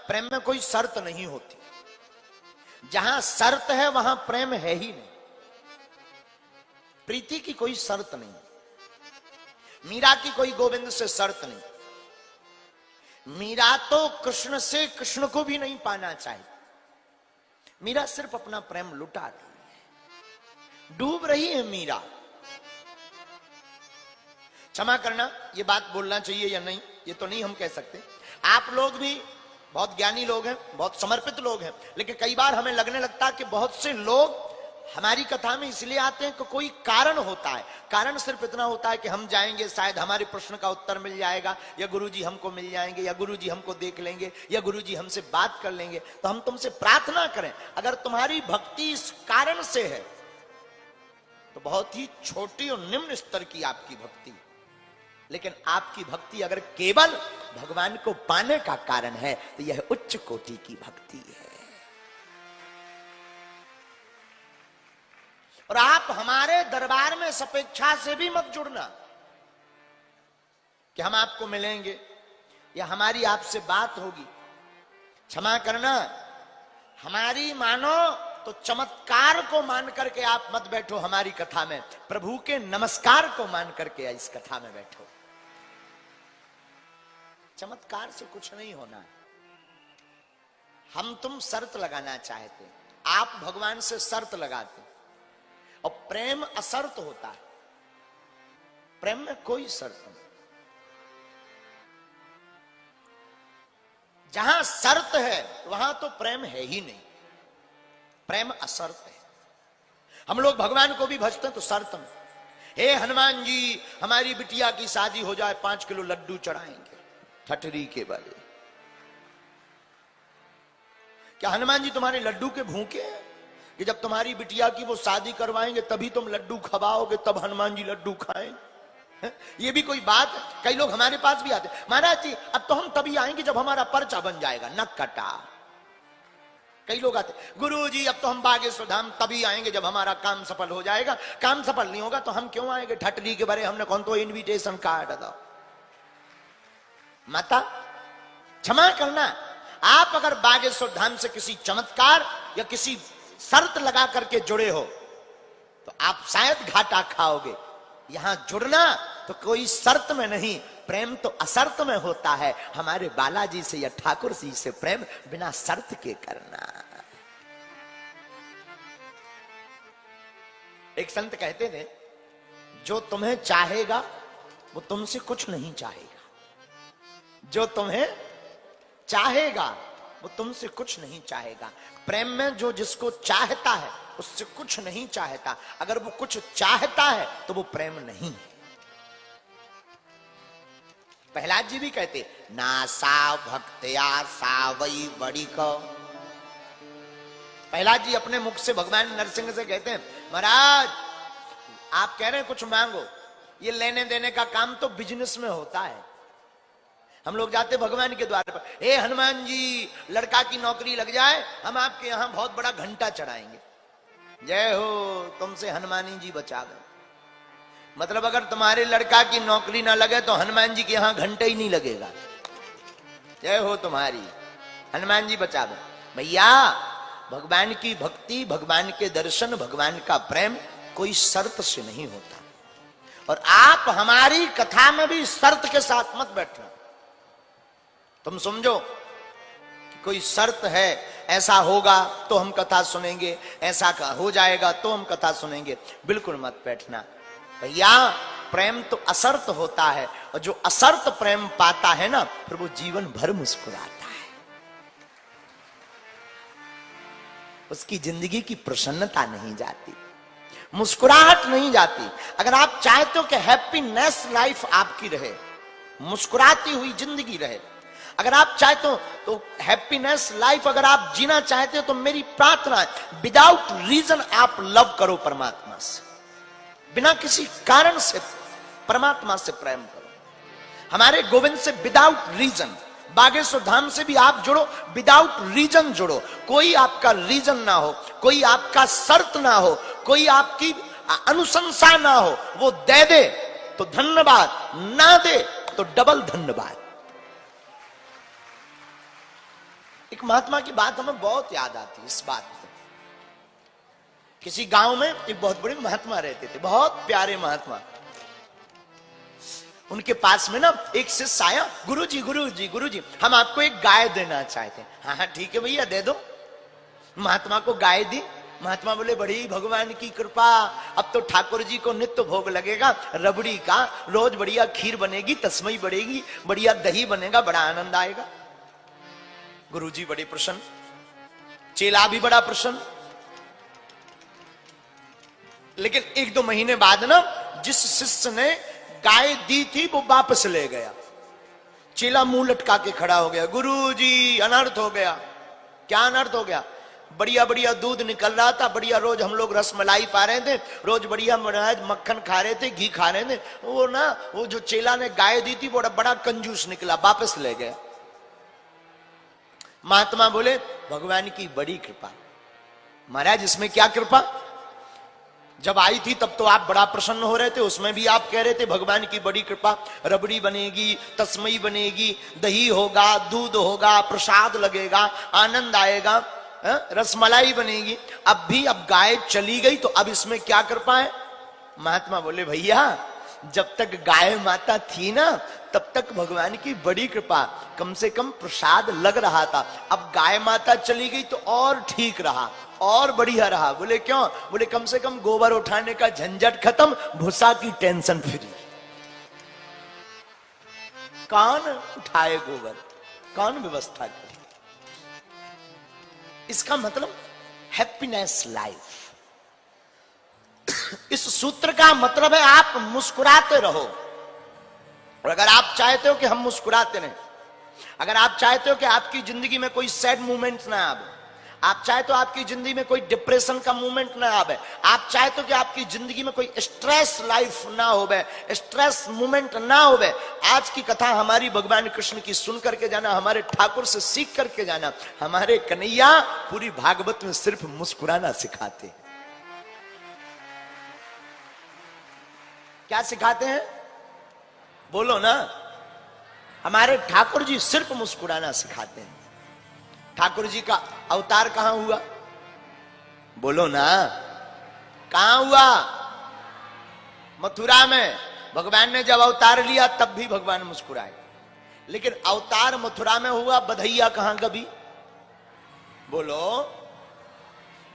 प्रेम में कोई शर्त नहीं होती। जहां शर्त है वहां प्रेम है ही नहीं। प्रीति की कोई शर्त नहीं, मीरा की कोई गोविंद से शर्त नहीं। मीरा तो कृष्ण से कृष्ण को भी नहीं पाना चाहिए। मीरा सिर्फ अपना प्रेम लुटा रही है, डूब रही है मीरा। क्षमा करना, ये बात बोलना चाहिए या नहीं ये तो नहीं हम कह सकते। आप लोग भी बहुत ज्ञानी लोग हैं, बहुत समर्पित लोग हैं, लेकिन कई बार हमें लगने लगता है कि बहुत से लोग हमारी कथा में इसलिए आते हैं कि कोई कारण होता है। कारण सिर्फ इतना होता है कि हम जाएंगे, शायद हमारे प्रश्न का उत्तर मिल जाएगा, या गुरुजी हमको मिल जाएंगे, या गुरुजी हमको देख लेंगे, या गुरुजी हमसे बात कर लेंगे। तो हम तुमसे प्रार्थना करें, अगर तुम्हारी भक्ति इस कारण से है तो बहुत ही छोटी और निम्न स्तर की आपकी भक्ति। लेकिन आपकी भक्ति अगर केवल भगवान को पाने का कारण है तो यह उच्च कोटि की भक्ति है। और आप हमारे दरबार में इस अपेक्षा से भी मत जुड़ना कि हम आपको मिलेंगे या हमारी आपसे बात होगी। क्षमा करना, हमारी मानो तो चमत्कार को मान करके आप मत बैठो हमारी कथा में, प्रभु के नमस्कार को मान करके इस कथा में बैठो। चमत्कार से कुछ नहीं होना। हम तुम शर्त लगाना चाहते, आप भगवान से शर्त लगाते, और प्रेम अशर्त होता है। प्रेम में कोई शर्त नहीं। जहां शर्त है वहां तो प्रेम है ही नहीं, प्रेम अशर्त है। हम लोग भगवान को भी भजते हैं तो शर्त में, हे हनुमान जी हमारी बिटिया की शादी हो जाए, 5 किलो लड्डू चढ़ाएंगे ठठरी के वाले। क्या हनुमान जी तुम्हारे लड्डू के भूखे हैं कि जब तुम्हारी बिटिया की वो शादी करवाएंगे तभी तुम लड्डू खवाओगे, तब हनुमान जी लड्डू खाएं? ये भी कोई बात? कई लोग हमारे पास भी आते, महाराज जी अब तो हम तभी आएंगे जब हमारा पर्चा बन जाएगा, नक कटा। कई लोग आते, गुरु जी अब तो हम बागेश्वर धाम तभी आएंगे जब हमारा काम सफल हो जाएगा। काम सफल नहीं होगा तो हम क्यों आएंगे ठटरी के बारे, हमने कौन तो इन्विटेशन कार्ड दो। माता क्षमा करना, आप अगर बागेश्वर धाम से किसी चमत्कार या किसी शर्त लगा करके जुड़े हो तो आप शायद घाटा खाओगे। यहां जुड़ना तो कोई शर्त में नहीं, प्रेम तो अशर्त में होता है। हमारे बालाजी से या ठाकुर जी से प्रेम बिना शर्त के करना। एक संत कहते थे, जो तुम्हें चाहेगा वो तुमसे कुछ नहीं चाहेगा। जो तुम्हें चाहेगा वो तुमसे कुछ नहीं चाहेगा। प्रेम में जो जिसको चाहता है उससे कुछ नहीं चाहता। अगर वो कुछ चाहता है तो वो प्रेम नहीं है। प्रहलाद जी भी कहते, ना सा भक्तया सावई बड़ी को। प्रहलाद जी अपने मुख से भगवान नरसिंह से कहते हैं, महाराज आप कह रहे हैं कुछ मांगो, ये लेने देने का काम तो बिजनेस में होता है। हम लोग जाते भगवान के द्वार पर, हे हनुमान जी लड़का की नौकरी लग जाए, हम आपके यहां बहुत बड़ा घंटा चढ़ाएंगे। जय हो, तुमसे हनुमानी जी बचा गए। मतलब अगर तुम्हारे लड़का की नौकरी ना लगे तो हनुमान जी के यहां घंटा ही नहीं लगेगा। जय हो तुम्हारी, हनुमान जी बचा गए। भैया भगवान की भक्ति, भगवान के दर्शन, भगवान का प्रेम कोई शर्त से नहीं होता। और आप हमारी कथा में भी शर्त के साथ मत बैठना। तुम समझो कि कोई शर्त है, ऐसा होगा तो हम कथा सुनेंगे, ऐसा हो जाएगा तो हम कथा सुनेंगे। बिल्कुल मत बैठना भैया। प्रेम तो अशर्त होता है, और जो अशर्त प्रेम पाता है ना फिर वो जीवन भर मुस्कुराता है। उसकी जिंदगी की प्रसन्नता नहीं जाती, मुस्कुराहट नहीं जाती। अगर आप चाहते हो कि हैप्पीनेस लाइफ आपकी रहे, मुस्कुराती हुई जिंदगी रहे, अगर आप चाहते हो तो हैप्पीनेस लाइफ अगर आप जीना चाहते हो तो मेरी प्रार्थना है, विदाउट रीजन आप लव करो परमात्मा से। बिना किसी कारण से परमात्मा से प्रेम करो। हमारे गोविंद से विदाउट रीजन, बागेश्वर धाम से भी आप जुड़ो, विदाउट रीजन जुड़ो। कोई आपका रीजन ना हो, कोई आपका शर्त ना हो, कोई आपकी अनुशंसा ना हो। वो दे दे तो धन्यवाद, ना दे तो डबल धन्यवाद। एक महात्मा की बात हमें बहुत याद आती है। इस बात से किसी गांव में एक बहुत बड़े महात्मा रहते थे, बहुत प्यारे महात्मा। उनके पास में ना एक शिष्य आया, गुरुजी गुरुजी गुरुजी हम आपको एक गाय देना चाहते हैं। हाँ हाँ ठीक है भैया दे दो। महात्मा को गाय दी। महात्मा बोले बड़ी भगवान की कृपा, अब तो ठाकुर जी को नित्य भोग लगेगा रबड़ी का, रोज बढ़िया खीर बनेगी, तस्मई बढ़ेगी, बढ़िया दही बनेगा, बड़ा आनंद आएगा। गुरुजी बड़े प्रसन्न, चेला भी बड़ा प्रसन्न। लेकिन एक दो महीने बाद ना जिस शिष्य ने गाय दी थी वो वापस ले गया। चेला मुंह लटका के खड़ा हो गया, गुरुजी अनर्थ हो गया। क्या अनर्थ हो गया? बढ़िया बढ़िया दूध निकल रहा था, बढ़िया रोज हम लोग रसमलाई पा रहे थे, रोज बढ़िया मक्खन खा रहे थे, घी खा रहे थे। वो जो चेला ने गाय दी थी वो बड़ा कंजूस निकला, वापस ले गया। महात्मा बोले भगवान की बड़ी कृपा। महाराज इसमें क्या कृपा? जब आई थी तब तो आप बड़ा प्रसन्न हो रहे थे, उसमें भी आप कह रहे थे भगवान की बड़ी कृपा, रबड़ी बनेगी, तस्मई बनेगी, दही होगा, दूध होगा, प्रसाद लगेगा, आनंद आएगा, रसमलाई बनेगी। अब गाय चली गई तो अब इसमें क्या कृपा है? महात्मा बोले भैया जब तक गाय माता थी ना तब तक भगवान की बड़ी कृपा, कम से कम प्रसाद लग रहा था। अब गाय माता चली गई तो और ठीक रहा, और बढ़िया रहा। बोले क्यों? बोले कम से कम गोबर उठाने का झंझट खत्म, भूसा की टेंशन फ्री। कौन उठाए गोबर, कौन व्यवस्था करे? इसका मतलब हैप्पीनेस लाइफ। इस सूत्र का मतलब है आप मुस्कुराते रहो। और अगर आप चाहते हो कि हम मुस्कुराते रहें, अगर आप चाहते हो कि आपकी जिंदगी में कोई सैड मोमेंट ना आवे, आप चाहते हो आपकी जिंदगी में कोई डिप्रेशन का मोमेंट ना आवे, आप चाहते हो कि आपकी जिंदगी में कोई स्ट्रेस लाइफ ना होवे, स्ट्रेस मोमेंट ना होवे, आज की कथा हमारी भगवान कृष्ण की सुन करके जाना, हमारे ठाकुर से सीख करके जाना। हमारे कन्हैया पूरी भागवत में सिर्फ मुस्कुराना सिखाते हैं। क्या सिखाते हैं? बोलो ना। हमारे ठाकुर जी सिर्फ मुस्कुराना सिखाते हैं। ठाकुर जी का अवतार कहां हुआ? बोलो ना, कहां हुआ? मथुरा में। भगवान ने जब अवतार लिया तब भी भगवान मुस्कुराए, लेकिन अवतार मथुरा में हुआ, बधैया कहां कभी? बोलो।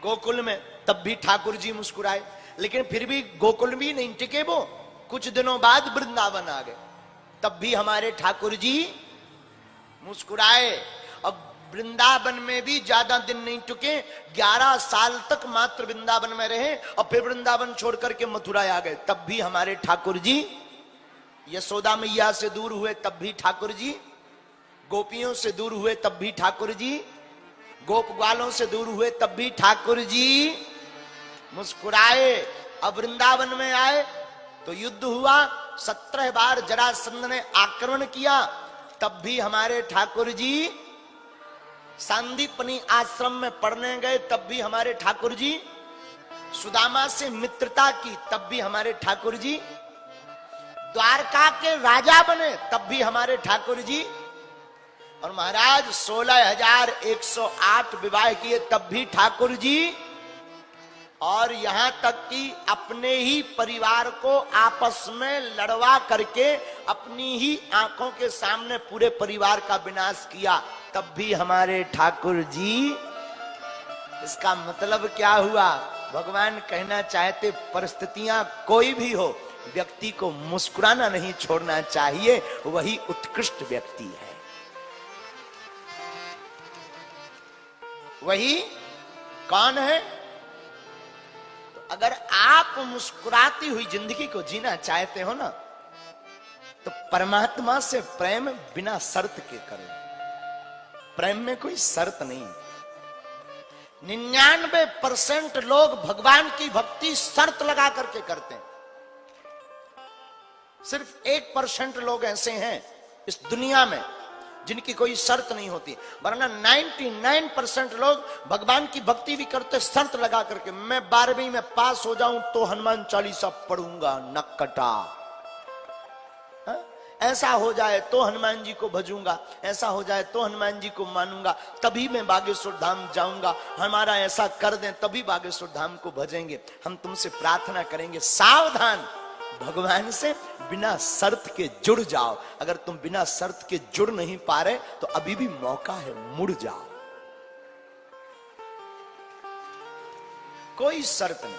गोकुल में, तब भी ठाकुर जी मुस्कुराए, लेकिन फिर भी गोकुल भी नहीं टिके वो, कुछ दिनों बाद वृंदावन आ गए, तब भी हमारे ठाकुर जी मुस्कुराए। अब वृंदावन में भी ज्यादा दिन नहीं टुके, 11 साल तक मात्र वृंदावन में रहे और फिर वृंदावन छोड़ करके मथुरा आ गए, तब भी हमारे ठाकुर जी यशोदा मैया से दूर हुए, तब भी ठाकुर जी गोपियों से दूर हुए, तब भी ठाकुर जी गोप ग्वालों से दूर हुए, तब भी ठाकुर जी मुस्कुराए। अब वृंदावन में आए तो युद्ध हुआ, 17 बार जरासंध ने आक्रमण किया, तब भी हमारे ठाकुर जी सांदीपनी आश्रम में पढ़ने गए, तब भी हमारे ठाकुर जी सुदामा से मित्रता की, तब भी हमारे ठाकुर जी द्वारका के राजा बने, तब भी हमारे ठाकुर जी, और महाराज 16,108 विवाह किए, तब भी ठाकुर जी, और यहां तक कि अपने ही परिवार को आपस में लड़वा करके अपनी ही आंखों के सामने पूरे परिवार का विनाश किया, तब भी हमारे ठाकुर जी। इसका मतलब क्या हुआ? भगवान कहना चाहते परिस्थितियां कोई भी हो, व्यक्ति को मुस्कुराना नहीं छोड़ना चाहिए, वही उत्कृष्ट व्यक्ति है। वही कौन है? अगर आप मुस्कुराती हुई जिंदगी को जीना चाहते हो ना, तो परमात्मा से प्रेम बिना शर्त के करो। प्रेम में कोई शर्त नहीं। 99% लोग भगवान की भक्ति शर्त लगा करके करते हैं। सिर्फ 1% लोग ऐसे हैं इस दुनिया में जिनकी कोई शर्त नहीं होती, वरना 99% लोग भगवान की भक्ति भी करते शर्त लगा करके। मैं 12वीं में पास हो जाऊं तो हनुमान चालीसा पढ़ूंगा, नक्कटा। ऐसा हो जाए तो हनुमान जी को भजूंगा, ऐसा हो जाए तो हनुमान जी को मानूंगा, तभी मैं बागेश्वर धाम जाऊंगा, हमारा ऐसा कर दें तभी बागेश्वर धाम को भजेंगे। हम तुमसे प्रार्थना करेंगे, सावधान, भगवान से बिना शर्त के जुड़ जाओ। अगर तुम बिना शर्त के जुड़ नहीं पा रहे तो अभी भी मौका है, मुड़ जाओ। कोई शर्त नहीं,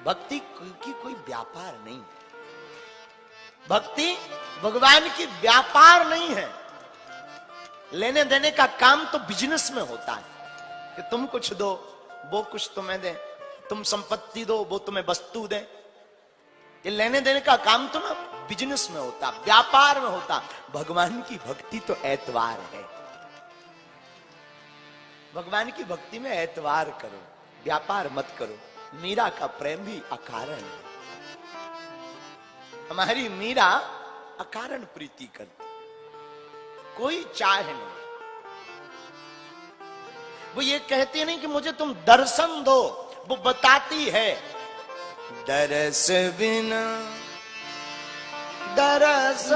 भक्ति की कोई व्यापार नहीं, भक्ति भगवान की व्यापार नहीं है। लेने देने का काम तो बिजनेस में होता है कि तुम कुछ दो वो कुछ तुम्हें दे, तुम संपत्ति दो वो तुम्हें वस्तु दे। ये लेने देने का काम तो ना बिजनेस में होता, व्यापार में होता। भगवान की भक्ति तो एतवार है। भगवान की भक्ति में एतवार करो, व्यापार मत करो। मीरा का प्रेम भी अकारण है। हमारी मीरा अकारण प्रीति करती, कोई चाह नहीं। वो ये कहती नहीं कि मुझे तुम दर्शन दो, वो बताती है दरस बिन, दरस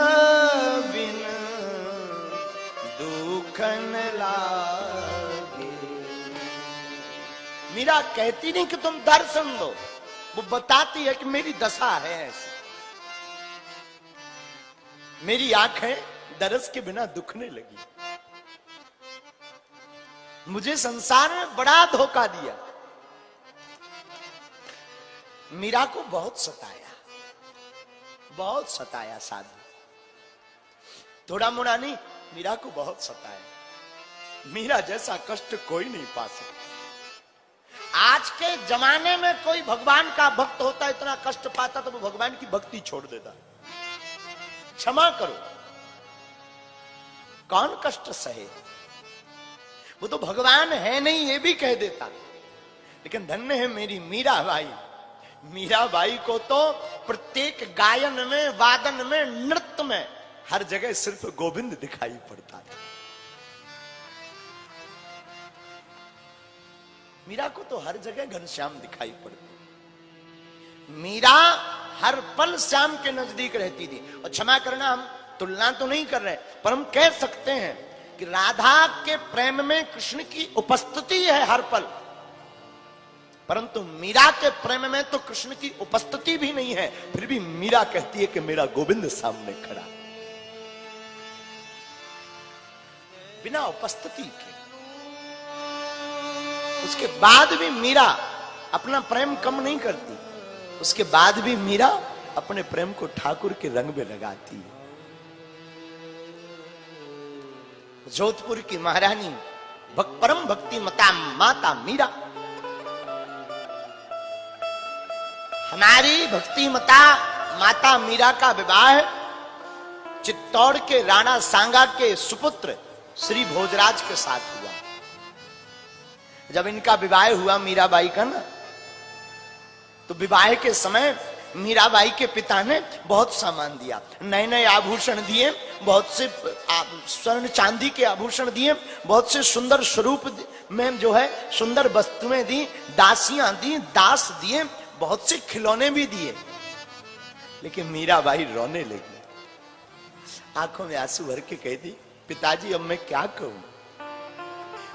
बिन दुख न लागे। मीरा कहती नहीं कि तुम दर्शन दो, वो बताती है कि मेरी दशा है ऐसी, मेरी आंखें दरस के बिना दुखने लगी। मुझे संसार में बड़ा धोखा दिया। मीरा को बहुत सताया, बहुत सताया साधु, थोड़ा मोड़ा नहीं, मीरा को बहुत सताया। मीरा जैसा कष्ट कोई नहीं पा सकता। आज के जमाने में कोई भगवान का भक्त होता इतना कष्ट पाता तो वो भगवान की भक्ति छोड़ देता। क्षमा करो, कौन कष्ट सहे? वो तो भगवान है नहीं ये भी कह देता। लेकिन धन्य है मेरी मीरा बाई। मीरा बाई को तो प्रत्येक गायन में, वादन में, नृत्य में, हर जगह सिर्फ गोविंद दिखाई पड़ता था। मीरा को तो हर जगह घनश्याम दिखाई पड़ती। मीरा हर पल श्याम के नजदीक रहती थी। और क्षमा करना, हम तुलना तो नहीं कर रहे, पर हम कह सकते हैं कि राधा के प्रेम में कृष्ण की उपस्थिति है हर पल, परंतु मीरा के प्रेम में तो कृष्ण की उपस्थिति भी नहीं है। फिर भी मीरा कहती है कि मेरा गोविंद सामने खड़ा, बिना उपस्थिति के। उसके बाद भी मीरा अपना प्रेम कम नहीं करती। उसके बाद भी मीरा अपने प्रेम को ठाकुर के रंग में लगाती है। जोधपुर की महारानी परम भक्ति मता माता मीरा, हमारी भक्ति मता माता मीरा का विवाह चित्तौड़ के राणा सांगा के सुपुत्र श्री भोजराज के साथ हुआ। जब इनका विवाह हुआ मीराबाई का ना, तो विवाह के समय मीराबाई के पिता ने बहुत सामान दिया, नए नए आभूषण दिए, बहुत से स्वर्ण चांदी के आभूषण दिए, बहुत से सुंदर स्वरूप में जो है सुंदर वस्तुएं दी, दासियां दी, दास दिए, बहुत से खिलौने भी दिए। लेकिन मीराबाई रोने लगी, आंखों में आंसू भर के कहती, पिताजी अब मैं क्या कहूं?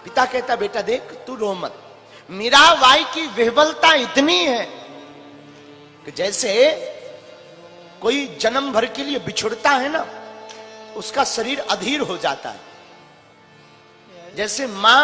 पिता कहता, बेटा देख तू रो मत। मीराबाई की विह्वलता इतनी है कि जैसे कोई जन्म भर के लिए बिछुड़ता है ना, उसका शरीर अधीर हो जाता है। जैसे मां